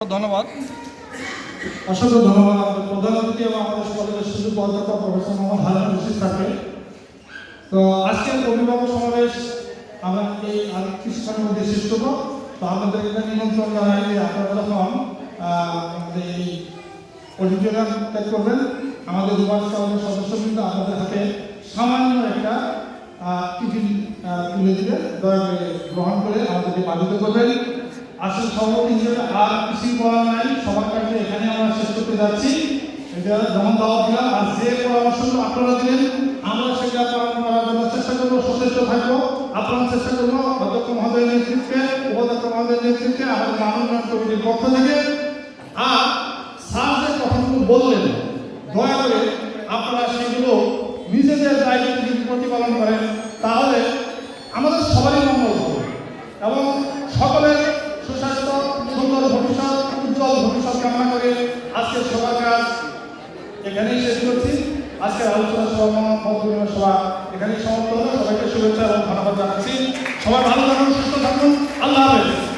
ধন্যবাদ। অসংখ্য ধন্যবাদ আমাদের প্রধান অতিথি এবং আমাদের কলেজের সুযোগ অধ্যাপক প্রফেসর মোহাম্মদ হারুন রশিদ স্যারকে। তো আজকের অভিভাবক সমাবেশ আমরা এই আর কিছুক্ষণের মধ্যে শেষ করবো। তো আমাদের এটা নিমন্ত্রণ জানাই যে আপনারা যখন আমাদের এই অডিটোরিয়াম ত্যাগ করবেন, আমাদের দুবার কলেজের সদস্যবৃন্দ আপনাদের হাতে সামান্য একটা টিফিন তুলে দিলে দয়া করে গ্রহণ করে আমাদেরকে বাধিত করবেন। আসল সভাপতি হিসেবে আর কিছুই বলা নাই, সবার কাছে এখানে আমরা শেষ করতে যাচ্ছি। এটা যেমন দাওয়াত দিলাম, আর যে পরামর্শগুলো আপনারা দিলেন আমরা সেটা পালন করার জন্য চেষ্টা করবো, সচেষ্ট থাকবো। আপনারা চেষ্টা করবো অধ্যক্ষ মহোদয়ের নেতৃত্বে, উপাধ্যক্ষ মহোদয়ের নেতৃত্বে, আমাদের মাননীয় কমিটির পক্ষ থেকে। আর স্যার যে কথাগুলো বললেন দয়া করে আপনারা সেগুলো নিজেদের দায়িত্ব যদি প্রতিপালন করেন তাহলে আমাদের সবারই মঙ্গল হবে এবং সকলের সুস্বাস্থ্য, সুন্দর ভবিষ্যৎ, উজ্জ্বল ভবিষ্যৎ কামনা করে আজকের সবার কাজ এখানেই শেষ করছি। আজকের আলোচনা সভা এখানেই সমাপ্ত হলো। সবাইকে শুভেচ্ছা এবং ধন্যবাদ জানাচ্ছি। সবাই ভালো থাকুন, সুস্থ থাকুন। আল্লাহ হাফেজ।